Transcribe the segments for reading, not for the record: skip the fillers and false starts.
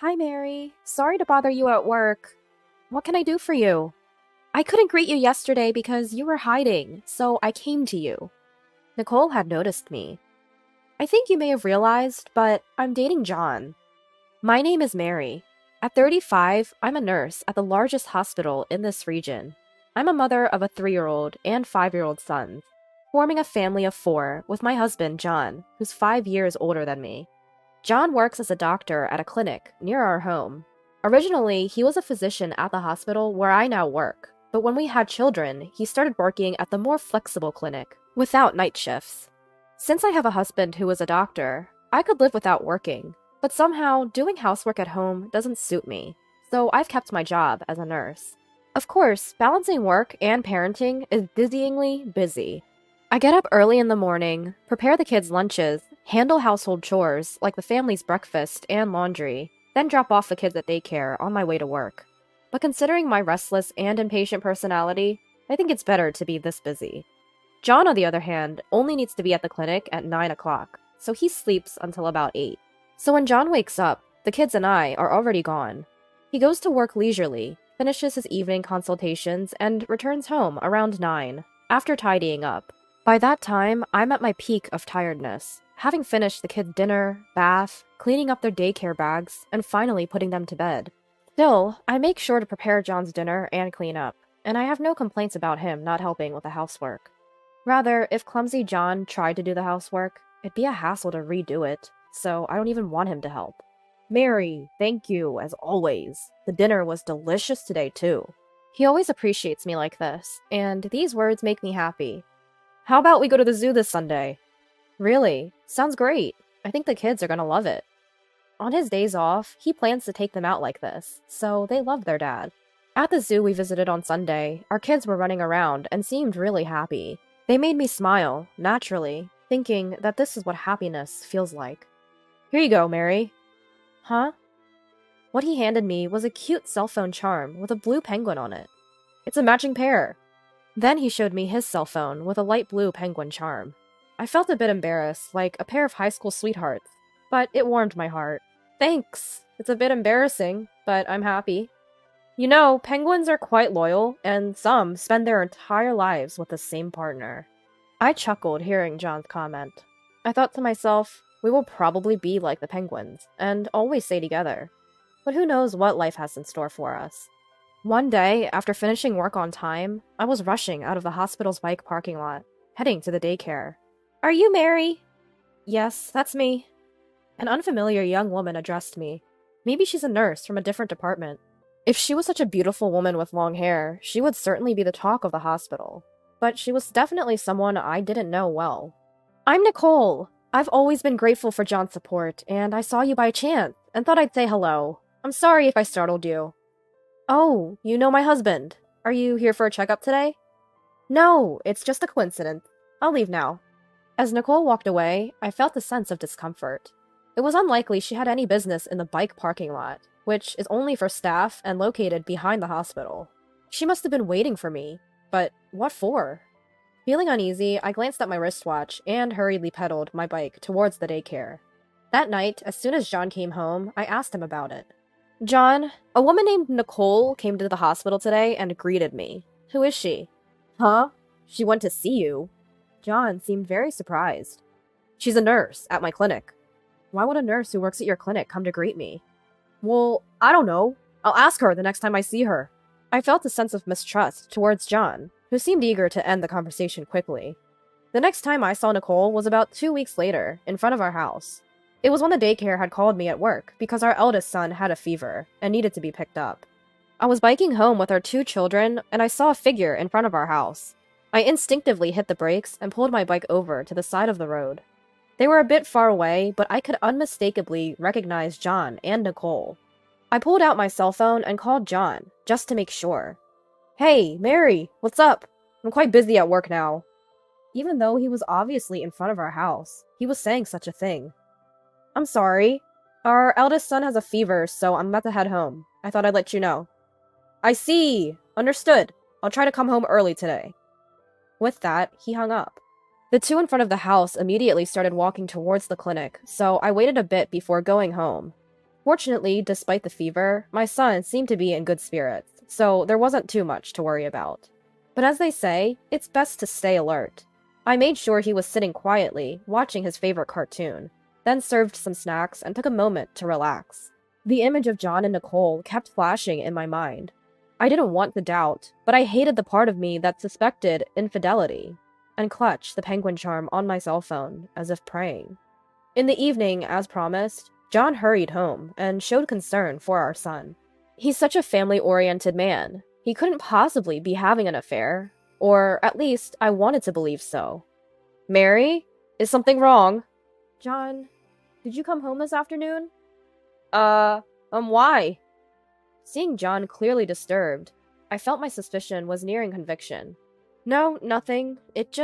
Hi, Mary. Sorry to bother you at work. What can I do for you? I couldn't greet you yesterday because you were hiding, so I came to you. Nicole had noticed me. I think you may have realized, but I'm dating John. My name is Mary. At 35, I'm a nurse at the largest hospital in this region. I'm a mother of a 3-year-old and 5-year-old sons, forming a family of 4 with my husband, John, who's 5 years older than me. John works as a doctor at a clinic near our home. Originally, he was a physician at the hospital where I now work, but when we had children, he started working at the more flexible clinic, without night shifts. Since I have a husband who is a doctor, I could live without working, but somehow doing housework at home doesn't suit me, so I've kept my job as a nurse. Of course, balancing work and parenting is dizzyingly busy. I get up early in the morning, prepare the kids' lunches, handle household chores like the family's breakfast and laundry, then drop off the kids at daycare on my way to work. But considering my restless and impatient personality, I think it's better to be this busy. John, on the other hand, only needs to be at the clinic at 9 o'clock, so he sleeps until about 8. So when John wakes up, the kids and I are already gone. He goes to work leisurely, finishes his evening consultations, and returns home around 9, after tidying up. By that time, I'm at my peak of tiredness, having finished the kids' dinner, bath, cleaning up their daycare bags, and finally putting them to bed. Still, I make sure to prepare John's dinner and clean up, and I have no complaints about him not helping with the housework. Rather, if clumsy John tried to do the housework, it'd be a hassle to redo it, so I don't even want him to help. Mary, thank you, as always. The dinner was delicious today, too. He always appreciates me like this, and these words make me happy. How about we go to the zoo this Sunday? Really? Sounds great. I think the kids are gonna love it. On his days off, he plans to take them out like this, so they love their dad. At the zoo we visited on Sunday, our kids were running around and seemed really happy. They made me smile, naturally, thinking that this is what happiness feels like. Here you go, Mary. Huh? What he handed me was a cute cell phone charm with a blue penguin on it. It's a matching pair. Then he showed me his cell phone with a light blue penguin charm. I felt a bit embarrassed, like a pair of high school sweethearts, but it warmed my heart. Thanks! It's a bit embarrassing, but I'm happy. You know, penguins are quite loyal, and some spend their entire lives with the same partner. I chuckled hearing John's comment. I thought to myself, we will probably be like the penguins, and always stay together. But who knows what life has in store for us. One day, after finishing work on time, I was rushing out of the hospital's bike parking lot, heading to the daycare. Are you Mary? Yes, that's me. An unfamiliar young woman addressed me. Maybe she's a nurse from a different department. If she was such a beautiful woman with long hair, she would certainly be the talk of the hospital. But she was definitely someone I didn't know well. I'm Nicole. I've always been grateful for John's support, and I saw you by chance and thought I'd say hello. I'm sorry if I startled you. Oh, you know my husband. Are you here for a checkup today? No, it's just a coincidence. I'll leave now. As Nicole walked away, I felt a sense of discomfort. It was unlikely she had any business in the bike parking lot, which is only for staff and located behind the hospital. She must have been waiting for me, but what for? Feeling uneasy, I glanced at my wristwatch and hurriedly pedaled my bike towards the daycare. That night, as soon as John came home, I asked him about it. John, a woman named Nicole came to the hospital today and greeted me. Who is she? Huh? She went to see you. John seemed very surprised. She's a nurse at my clinic. Why would a nurse who works at your clinic come to greet me? Well, I don't know. I'll ask her the next time I see her. I felt a sense of mistrust towards John, who seemed eager to end the conversation quickly. The next time I saw Nicole was about 2 weeks later, in front of our house. It was when the daycare had called me at work because our eldest son had a fever and needed to be picked up. I was biking home with our 2 children, and I saw a figure in front of our house. I instinctively hit the brakes and pulled my bike over to the side of the road. They were a bit far away, but I could unmistakably recognize John and Nicole. I pulled out my cell phone and called John, just to make sure. Hey, Mary, what's up? I'm quite busy at work now. Even though he was obviously in front of our house, he was saying such a thing. I'm sorry. Our eldest son has a fever, so I'm about to head home. I thought I'd let you know. I see. Understood. I'll try to come home early today. With that, he hung up. The 2 in front of the house immediately started walking towards the clinic, so I waited a bit before going home. Fortunately, despite the fever, my son seemed to be in good spirits, so there wasn't too much to worry about. But as they say, it's best to stay alert. I made sure he was sitting quietly, watching his favorite cartoon, then served some snacks and took a moment to relax. The image of John and Nicole kept flashing in my mind. I didn't want the doubt, but I hated the part of me that suspected infidelity, and clutched the penguin charm on my cell phone, as if praying. In the evening, as promised, John hurried home and showed concern for our son. He's such a family-oriented man. He couldn't possibly be having an affair, or at least I wanted to believe so. Mary? Is something wrong? John, did you come home this afternoon? Why? Seeing John clearly disturbed, I felt my suspicion was nearing conviction. No, nothing. It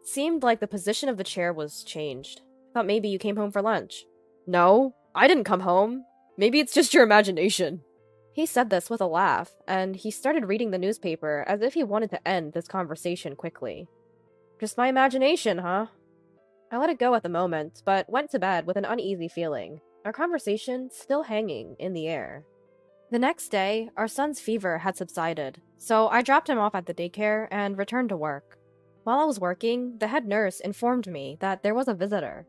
seemed like the position of the chair was changed. Thought maybe you came home for lunch. No, I didn't come home. Maybe it's just your imagination. He said this with a laugh, and he started reading the newspaper as if he wanted to end this conversation quickly. Just my imagination, huh? I let it go at the moment, but went to bed with an uneasy feeling, our conversation still hanging in the air. The next day, our son's fever had subsided, so I dropped him off at the daycare and returned to work. While I was working, the head nurse informed me that there was a visitor.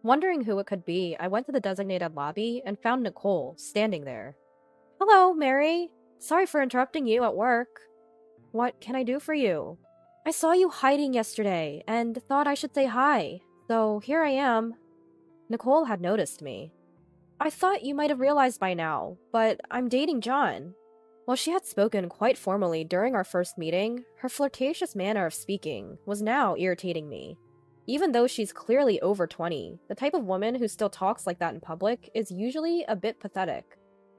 Wondering who it could be, I went to the designated lobby and found Nicole standing there. Hello, Mary. Sorry for interrupting you at work. What can I do for you? I saw you hiding yesterday and thought I should say hi, so here I am. Nicole had noticed me. I thought you might have realized by now, but I'm dating John. While she had spoken quite formally during our first meeting, her flirtatious manner of speaking was now irritating me. Even though she's clearly over 20, the type of woman who still talks like that in public is usually a bit pathetic.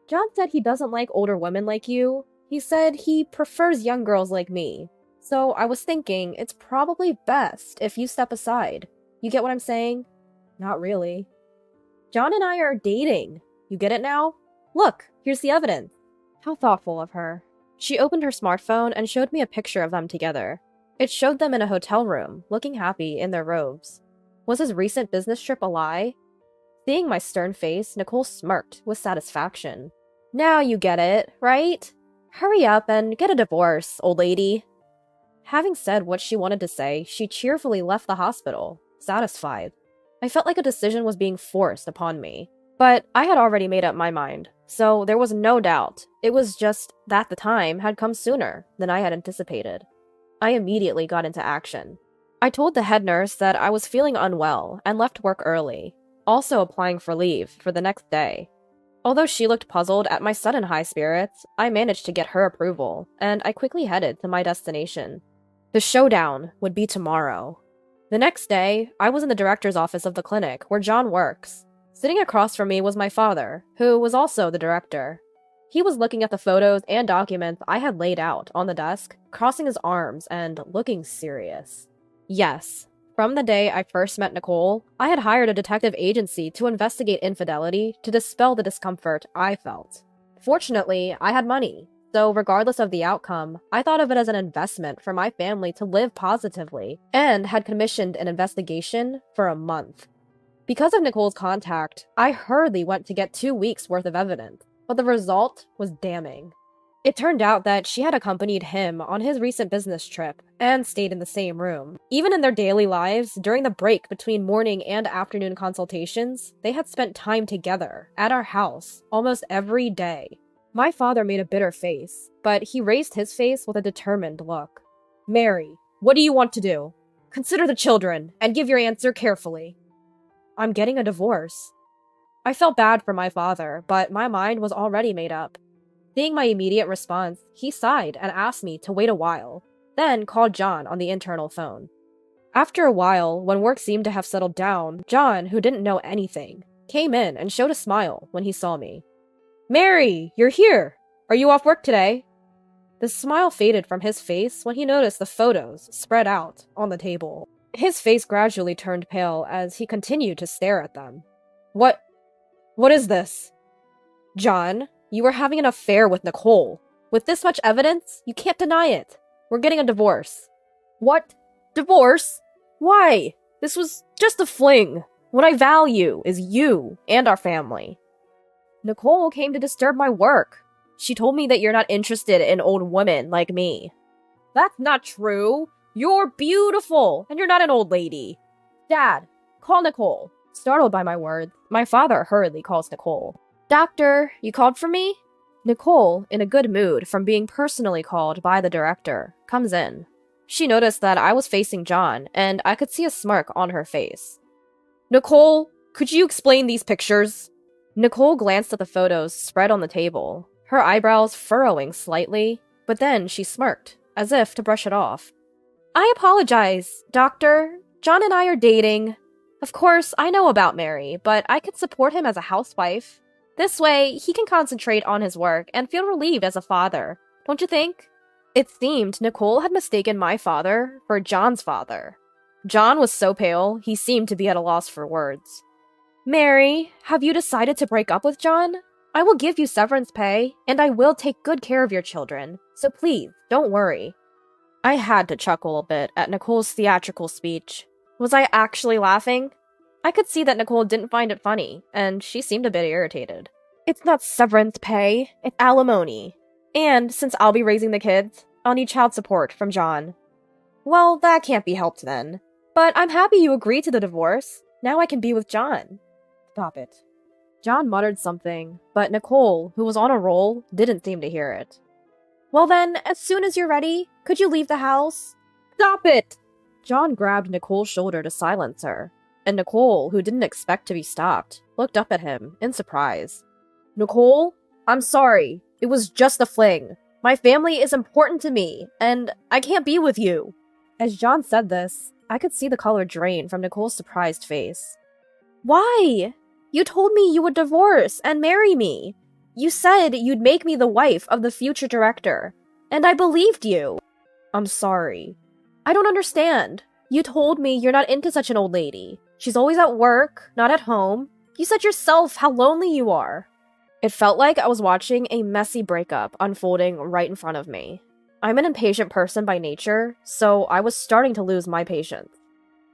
John said he doesn't like older women like you. He said he prefers young girls like me. So I was thinking it's probably best if you step aside. You get what I'm saying? Not really. John and I are dating. You get it now? Look, here's the evidence. How thoughtful of her. She opened her smartphone and showed me a picture of them together. It showed them in a hotel room, looking happy in their robes. Was his recent business trip a lie? Seeing my stern face, Nicole smirked with satisfaction. Now you get it, right? Hurry up and get a divorce, old lady. Having said what she wanted to say, she cheerfully left the hospital, satisfied. I felt like a decision was being forced upon me. But I had already made up my mind, so there was no doubt. It was just that the time had come sooner than I had anticipated. I immediately got into action. I told the head nurse that I was feeling unwell and left work early, also applying for leave for the next day. Although she looked puzzled at my sudden high spirits, I managed to get her approval, and I quickly headed to my destination. The showdown would be tomorrow. The next day, I was in the director's office of the clinic where John works. Sitting across from me was my father, who was also the director. He was looking at the photos and documents I had laid out on the desk, crossing his arms and looking serious. Yes, from the day I first met Nicole, I had hired a detective agency to investigate infidelity to dispel the discomfort I felt. Fortunately, I had money, so regardless of the outcome, I thought of it as an investment for my family to live positively, and had commissioned an investigation for a month. Because of Nicole's contact, I hurriedly went to get 2 weeks' worth of evidence. But the result was damning. It turned out that she had accompanied him on his recent business trip and stayed in the same room. Even in their daily lives, during the break between morning and afternoon consultations, they had spent time together at our house almost every day. My father made a bitter face, but he raised his face with a determined look. Mary, what do you want to do? Consider the children and give your answer carefully. I'm getting a divorce. I felt bad for my father, but my mind was already made up. Seeing my immediate response, he sighed and asked me to wait a while, then called John on the internal phone. After a while, when work seemed to have settled down, John, who didn't know anything, came in and showed a smile when he saw me. Mary, you're here! Are you off work today? The smile faded from his face when he noticed the photos spread out on the table. His face gradually turned pale as he continued to stare at them. What is this? John, you were having an affair with Nicole. With this much evidence, you can't deny it. We're getting a divorce. What? Divorce? Why? This was just a fling. What I value is you and our family. Nicole came to disturb my work. She told me that you're not interested in old women like me. That's not true. You're beautiful, and you're not an old lady. Dad, call Nicole. Startled by my words, my father hurriedly calls Nicole. Doctor, you called for me? Nicole, in a good mood from being personally called by the director, comes in. She noticed that I was facing John, and I could see a smirk on her face. Nicole, could you explain these pictures? Nicole glanced at the photos spread on the table, her eyebrows furrowing slightly, but then she smirked, as if to brush it off. I apologize, Doctor. John and I are dating. Of course, I know about Mary, but I could support him as a housewife. This way, he can concentrate on his work and feel relieved as a father, don't you think? It seemed Nicole had mistaken my father for John's father. John was so pale, he seemed to be at a loss for words. Mary, have you decided to break up with John? I will give you severance pay, and I will take good care of your children, so please, don't worry. I had to chuckle a bit at Nicole's theatrical speech. Was I actually laughing? I could see that Nicole didn't find it funny, and she seemed a bit irritated. It's not severance pay, it's alimony. And since I'll be raising the kids, I'll need child support from John. Well, that can't be helped then. But I'm happy you agreed to the divorce. Now I can be with John. Stop it. John muttered something, but Nicole, who was on a roll, didn't seem to hear it. Well then, as soon as you're ready, could you leave the house? Stop it! John grabbed Nicole's shoulder to silence her, and Nicole, who didn't expect to be stopped, looked up at him in surprise. Nicole, I'm sorry. It was just a fling. My family is important to me, and I can't be with you. As John said this, I could see the color drain from Nicole's surprised face. Why? You told me you would divorce and marry me. You said you'd make me the wife of the future director, and I believed you. I'm sorry. I don't understand. You told me you're not into such an old lady. She's always at work, not at home. You said yourself how lonely you are. It felt like I was watching a messy breakup unfolding right in front of me. I'm an impatient person by nature, so I was starting to lose my patience.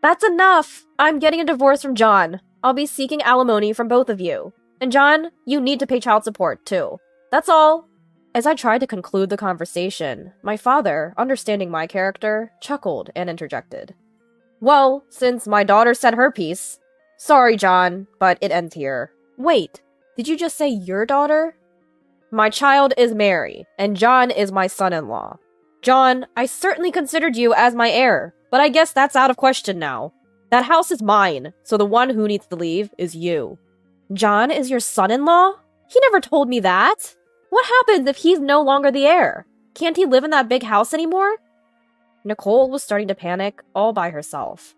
That's enough! I'm getting a divorce from John. I'll be seeking alimony from both of you. And John, you need to pay child support, too. That's all. As I tried to conclude the conversation, my father, understanding my character, chuckled and interjected. Well, since my daughter said her piece. Sorry, John, but it ends here. Wait, did you just say your daughter? My child is Mary, and John is my son-in-law. John, I certainly considered you as my heir, but I guess that's out of question now. That house is mine, so the one who needs to leave is you. John is your son-in-law? He never told me that. What happens if he's no longer the heir? Can't he live in that big house anymore? Nicole was starting to panic all by herself.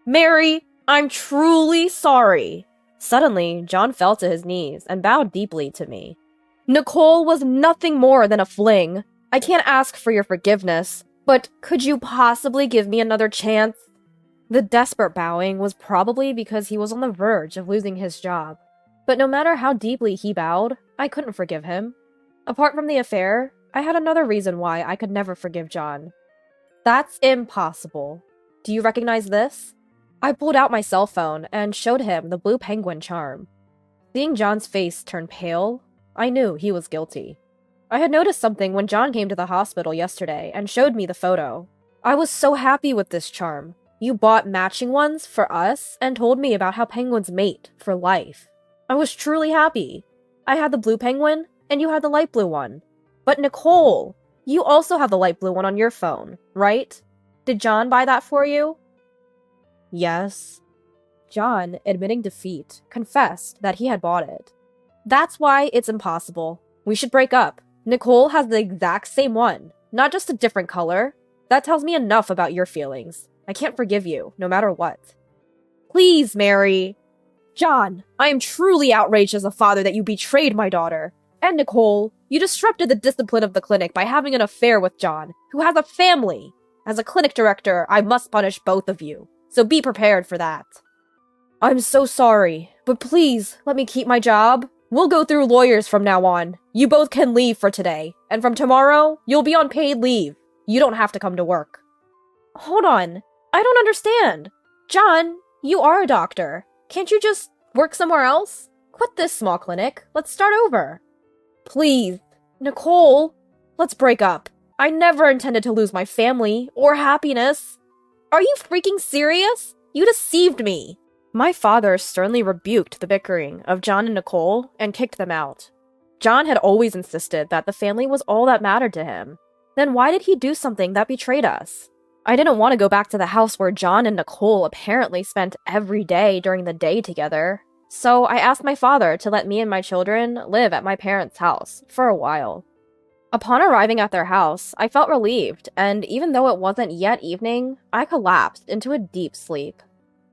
Mary, I'm truly sorry. Suddenly, John fell to his knees and bowed deeply to me. Nicole was nothing more than a fling. I can't ask for your forgiveness, but could you possibly give me another chance? The desperate bowing was probably because he was on the verge of losing his job. But no matter how deeply he bowed, I couldn't forgive him. Apart from the affair, I had another reason why I could never forgive John. That's impossible. Do you recognize this? I pulled out my cell phone and showed him the blue penguin charm. Seeing John's face turn pale, I knew he was guilty. I had noticed something when John came to the hospital yesterday and showed me the photo. I was so happy with this charm. You bought matching ones for us and told me about how penguins mate for life. I was truly happy. I had the blue penguin, and you had the light blue one. But Nicole, you also have the light blue one on your phone, right? Did John buy that for you? Yes. John, admitting defeat, confessed that he had bought it. That's why it's impossible. We should break up. Nicole has the exact same one, not just a different color. That tells me enough about your feelings. I can't forgive you, no matter what. Please, Mary. John, I am truly outraged as a father that you betrayed my daughter. And Nicole, you disrupted the discipline of the clinic by having an affair with John, who has a family. As a clinic director, I must punish both of you, so be prepared for that. I'm so sorry, but please, let me keep my job. We'll go through lawyers from now on. You both can leave for today, and from tomorrow, you'll be on paid leave. You don't have to come to work. Hold on. I don't understand. John, you are a doctor. Can't you just work somewhere else? quit this small clinic. Let's start over. Please, Nicole, let's break up. I never intended to lose my family or happiness. Are you freaking serious? You deceived me. My father sternly rebuked the bickering of John and Nicole and kicked them out. John had always insisted that the family was all that mattered to him. Then why did he do something that betrayed us? I didn't want to go back to the house where John and Nicole apparently spent every day during the day together. So I asked my father to let me and my children live at my parents' house for a while. Upon arriving at their house, I felt relieved, and even though it wasn't yet evening, I collapsed into a deep sleep.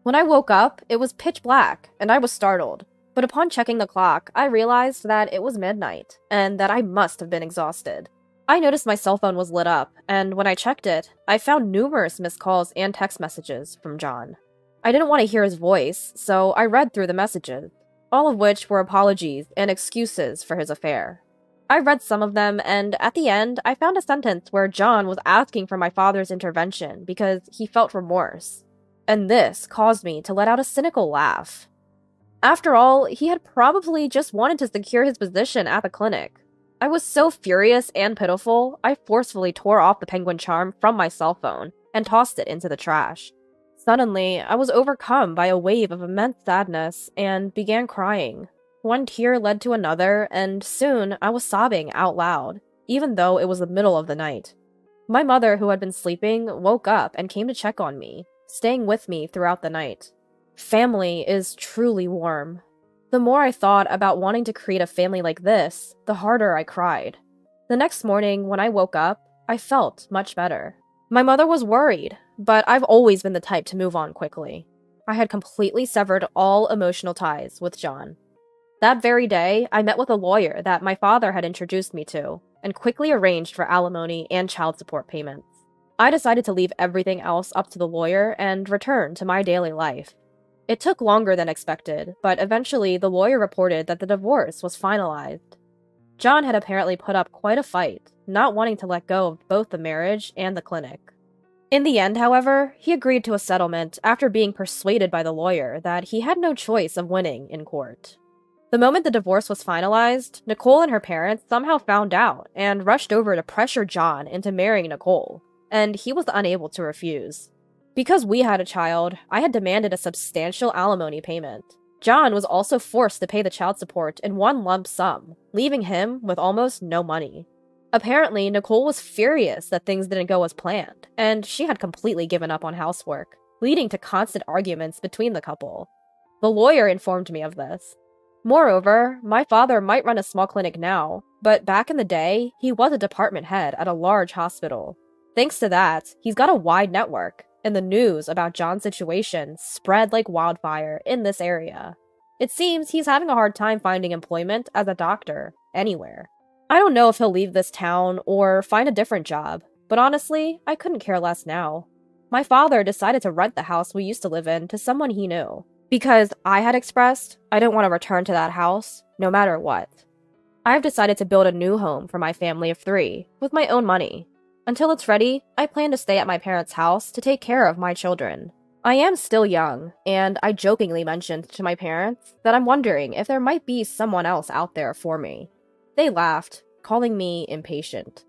When I woke up, it was pitch black, and I was startled. But upon checking the clock, I realized that it was midnight, and that I must have been exhausted. I noticed my cell phone was lit up, and when I checked it, I found numerous missed calls and text messages from John. I didn't want to hear his voice, so I read through the messages, all of which were apologies and excuses for his affair. I read some of them, and at the end, I found a sentence where John was asking for my father's intervention because he felt remorse. And this caused me to let out a cynical laugh. After all, he had probably just wanted to secure his position at the clinic. I was so furious and pitiful, I forcefully tore off the penguin charm from my cell phone and tossed it into the trash. Suddenly, I was overcome by a wave of immense sadness and began crying. One tear led to another, and soon I was sobbing out loud, even though it was the middle of the night. My mother, who had been sleeping, woke up and came to check on me, staying with me throughout the night. Family is truly warm. The more I thought about wanting to create a family like this, the harder I cried. The next morning, when I woke up, I felt much better. My mother was worried, but I've always been the type to move on quickly. I had completely severed all emotional ties with John. That very day, I met with a lawyer that my father had introduced me to, and quickly arranged for alimony and child support payments. I decided to leave everything else up to the lawyer and return to my daily life. It took longer than expected, but eventually the lawyer reported that the divorce was finalized. John had apparently put up quite a fight, not wanting to let go of both the marriage and the clinic. In the end, however, he agreed to a settlement after being persuaded by the lawyer that he had no choice of winning in court. The moment the divorce was finalized, Nicole and her parents somehow found out and rushed over to pressure John into marrying Nicole, and he was unable to refuse. Because we had a child, I had demanded a substantial alimony payment. John was also forced to pay the child support in one lump sum, leaving him with almost no money. Apparently, Nicole was furious that things didn't go as planned, and she had completely given up on housework, leading to constant arguments between the couple. The lawyer informed me of this. Moreover, my father might run a small clinic now, but back in the day, he was a department head at a large hospital. Thanks to that, he's got a wide network, and the news about John's situation spread like wildfire in this area. It seems he's having a hard time finding employment as a doctor, anywhere. I don't know if he'll leave this town or find a different job, but honestly, I couldn't care less now. My father decided to rent the house we used to live in to someone he knew, because I had expressed I didn't want to return to that house, no matter what. I've decided to build a new home for my family of 3, with my own money. Until it's ready, I plan to stay at my parents' house to take care of my children. I am still young, and I jokingly mentioned to my parents that I'm wondering if there might be someone else out there for me. They laughed, calling me impatient.